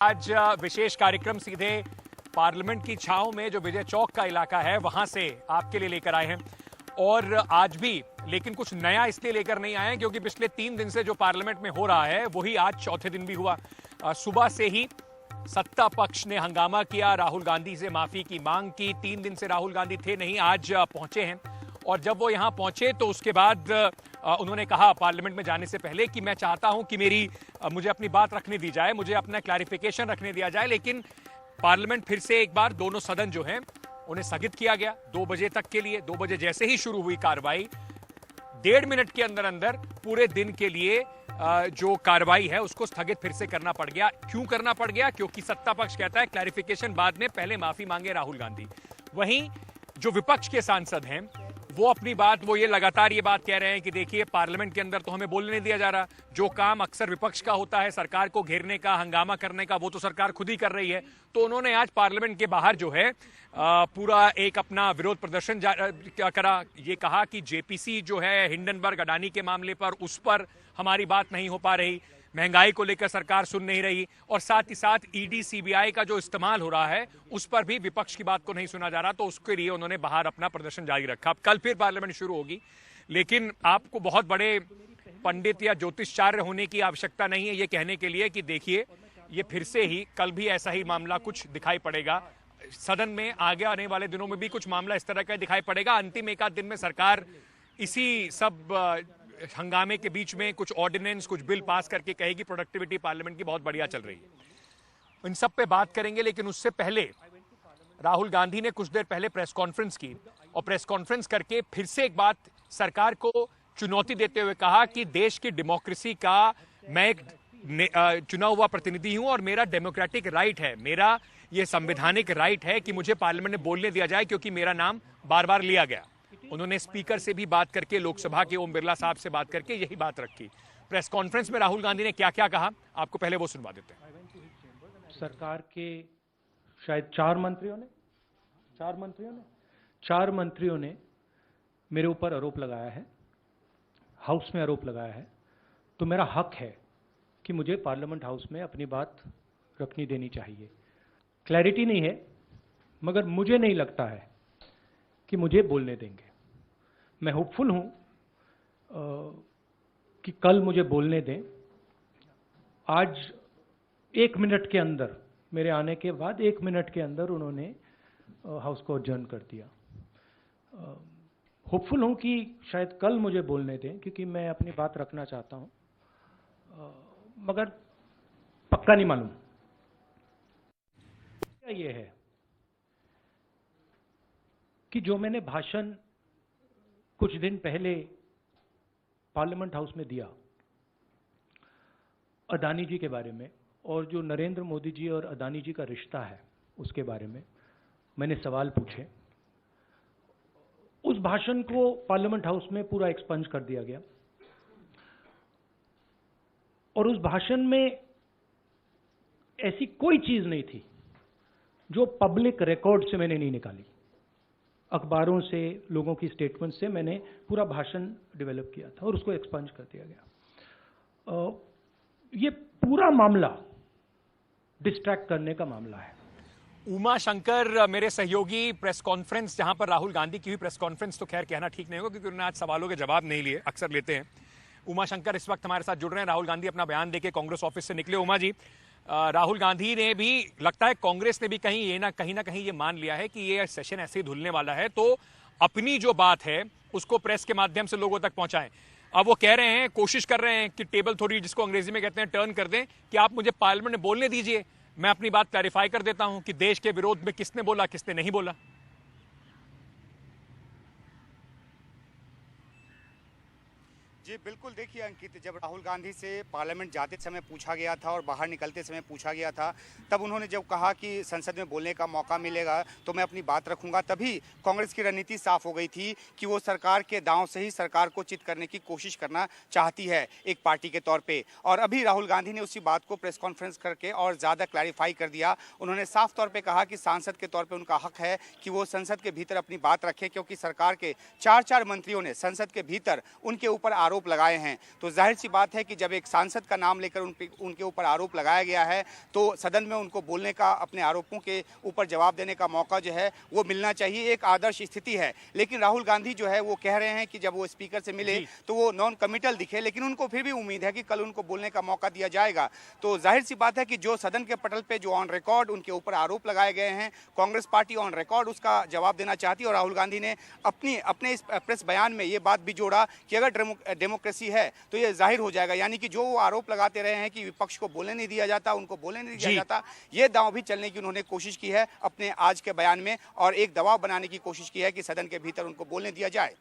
आज विशेष कार्यक्रम सीधे पार्लियामेंट की छांव में जो विजय चौक का इलाका है वहां से आपके लिए लेकर आए हैं। और आज भी लेकिन कुछ नया इसलिए लेकर नहीं आए हैं क्योंकि पिछले 3 दिन से जो पार्लियामेंट में हो रहा है वही आज चौथे दिन भी हुआ। सुबह से ही सत्ता पक्ष ने हंगामा किया, राहुल गांधी से माफी की मांग की। 3 दिन से राहुल गांधी थे नहीं, आज पहुंचे हैं। और जब वो यहां पहुंचे तो उसके बाद उन्होंने कहा पार्लियामेंट में जाने से पहले कि मैं चाहता हूं कि मुझे अपनी बात रखने दी जाए, मुझे अपना क्लैरिफिकेशन रखने दिया जाए। लेकिन पार्लियामेंट फिर से एक बार दोनों सदन जो हैं उन्हें स्थगित किया गया 2 बजे तक के लिए। 2 बजे जैसे ही शुरू हुई कार्रवाई, 1.5 मिनट के अंदर अंदर पूरे दिन के लिए जो कार्रवाई है उसको स्थगित फिर से करना पड़ गया। क्यों करना पड़ गया? क्योंकि सत्ता पक्ष कहता है क्लैरिफिकेशन बाद में, पहले माफी मांगे राहुल गांधी। वहीं जो विपक्ष के सांसद हैं वो अपनी बात, वो ये लगातार ये बात कह रहे हैं कि देखिए पार्लियामेंट के अंदर तो हमें बोलने नहीं दिया जा रहा। जो काम अक्सर विपक्ष का होता है, सरकार को घेरने का, हंगामा करने का, वो तो सरकार खुद ही कर रही है। तो उन्होंने आज पार्लियामेंट के बाहर जो है पूरा एक अपना विरोध प्रदर्शन करा। ये कहा कि जेपीसी जो है हिंडनबर्ग अडानी के मामले पर, उस पर हमारी बात नहीं हो पा रही, महंगाई को लेकर सरकार सुन नहीं रही, और साथ ही साथ ईडी सीबीआई का जो इस्तेमाल हो रहा है उस पर भी विपक्ष की बात को नहीं सुना जा रहा। तो उसके लिए उन्होंने बाहर अपना प्रदर्शन जारी रखा। अब कल फिर पार्लियामेंट शुरू होगी, लेकिन आपको बहुत बड़े पंडित या ज्योतिषाचार्य होने की आवश्यकता नहीं है ये कहने के लिए कि देखिए ये फिर से ही कल भी ऐसा ही मामला कुछ दिखाई पड़ेगा। सदन में आगे आने वाले दिनों में भी कुछ मामला इस तरह का दिखाई पड़ेगा। अंतिम एक आध दिन में सरकार इसी सब हंगामे के बीच में कुछ ऑर्डिनेंस, कुछ बिल पास करके कहेगी प्रोडक्टिविटी पार्लियामेंट की बहुत बढ़िया चल रही है। इन सब पे बात करेंगे, लेकिन उससे पहले राहुल गांधी ने कुछ देर पहले प्रेस कॉन्फ्रेंस की और प्रेस कॉन्फ्रेंस करके फिर से एक बात सरकार को चुनौती देते हुए कहा कि देश की डेमोक्रेसी का मैं एक चुना हुआ प्रतिनिधि हूं और मेरा डेमोक्रेटिक राइट है, मेरा यह संवैधानिक राइट है कि मुझे पार्लियामेंट में बोलने दिया जाए क्योंकि मेरा नाम बार बार लिया गया। उन्होंने स्पीकर से भी बात करके, लोकसभा के ओम बिरला साहब से बात करके यही बात रखी। प्रेस कॉन्फ्रेंस में राहुल गांधी ने क्या क्या कहा, आपको पहले वो सुनवा देते हैं। सरकार के शायद 4 मंत्रियों ने मेरे ऊपर आरोप लगाया है, हाउस में आरोप लगाया है। तो मेरा हक है कि मुझे पार्लियामेंट हाउस में अपनी बात रखनी देनी चाहिए। क्लैरिटी नहीं है, मगर मुझे नहीं लगता है कि मुझे बोलने देंगे। मैं होपफुल हूं कि कल मुझे बोलने दें। आज 1 मिनट के अंदर, मेरे आने के बाद 1 मिनट के अंदर उन्होंने हाउस को अडजर्न कर दिया। होपफुल हूं कि शायद कल मुझे बोलने दें क्योंकि मैं अपनी बात रखना चाहता हूं, मगर पक्का नहीं मालूम। ये है कि जो मैंने भाषण कुछ दिन पहले पार्लियामेंट हाउस में दिया अडानी जी के बारे में, और जो नरेंद्र मोदी जी और अडानी जी का रिश्ता है उसके बारे में मैंने सवाल पूछे। उस भाषण को पार्लियामेंट हाउस में पूरा एक्सपंज कर दिया गया और उस भाषण में ऐसी कोई चीज नहीं थी जो पब्लिक रिकॉर्ड से मैंने नहीं निकाली। अखबारों से, लोगों की स्टेटमेंट से मैंने पूरा भाषण डेवलप किया था और उसको एक्सपंज कर दिया गया। ये पूरा मामला डिस्ट्रैक्ट करने का मामला है। उमा शंकर मेरे सहयोगी, प्रेस कॉन्फ्रेंस जहां पर राहुल गांधी की हुई प्रेस कॉन्फ्रेंस तो खैर कहना ठीक नहीं होगा क्योंकि उन्होंने आज सवालों के जवाब नहीं लिए, अक्सर लेते हैं। उमा शंकर इस वक्त हमारे साथ जुड़ रहे हैं। राहुल गांधी अपना बयान देके कांग्रेस ऑफिस से निकले। उमा जी, राहुल गांधी ने भी, लगता है कांग्रेस ने भी कहीं ना कहीं ये मान लिया है कि ये सेशन ऐसे ही धुलने वाला है, तो अपनी जो बात है उसको प्रेस के माध्यम से लोगों तक पहुंचाएं। अब वो कह रहे हैं, कोशिश कर रहे हैं कि टेबल थोड़ी, जिसको अंग्रेजी में कहते हैं, टर्न कर दें कि आप मुझे पार्लियामेंट में बोलने दीजिए, मैं अपनी बात क्लैरिफाई कर देता हूं कि देश के विरोध में किसने बोला, किसने नहीं बोला। जी बिल्कुल, देखिए अंकित, जब राहुल गांधी से पार्लियामेंट जाते समय पूछा गया था और बाहर निकलते समय पूछा गया था, तब उन्होंने जब कहा कि संसद में बोलने का मौका मिलेगा तो मैं अपनी बात रखूंगा, तभी कांग्रेस की रणनीति साफ हो गई थी कि वो सरकार के दांव से ही सरकार को चित करने की कोशिश करना चाहती है एक पार्टी के तौर पर। और अभी राहुल गांधी ने उसी बात को प्रेस कॉन्फ्रेंस करके और ज़्यादा क्लैरिफाई कर दिया। उन्होंने साफ तौर पर कहा कि सांसद के तौर पर उनका हक है कि वो संसद के भीतर अपनी बात रखें, क्योंकि सरकार के 4 मंत्रियों ने संसद के भीतर उनके ऊपर आरोप आरोप लगाए हैं। तो जाहिर सी बात है कि जब एक सांसद का नाम लेकर उनके ऊपर आरोप लगाया गया है तो सदन में उनको बोलने का, अपने आरोपों के ऊपर जवाब देने का मौका जो है वो मिलना चाहिए। एक आदर्श स्थिति है। लेकिन राहुल गांधी जो है वो कह रहे हैं कि जब वो स्पीकर से मिले तो वो नॉन कमिटल दिखे, लेकिन उनको फिर भी उम्मीद है कि कल उनको बोलने का मौका दिया जाएगा। तो जाहिर सी बात है कि जो सदन के पटल पे जो ऑन रिकॉर्ड उनके ऊपर आरोप लगाए गए हैं, कांग्रेस पार्टी ऑन रिकॉर्ड उसका जवाब देना चाहती है। और राहुल गांधी ने अपने इस प्रेस बयान में ये बात भी जोड़ा कि अगर डेमोक्रेसी है तो ये जाहिर हो जाएगा, यानी कि जो वो आरोप लगाते रहे हैं कि विपक्ष को बोलने नहीं दिया जाता, उनको बोलने नहीं दिया जाता, ये दांव भी चलने की उन्होंने कोशिश की है अपने आज के बयान में, और एक दबाव बनाने की कोशिश की है कि सदन के भीतर उनको बोलने दिया जाए।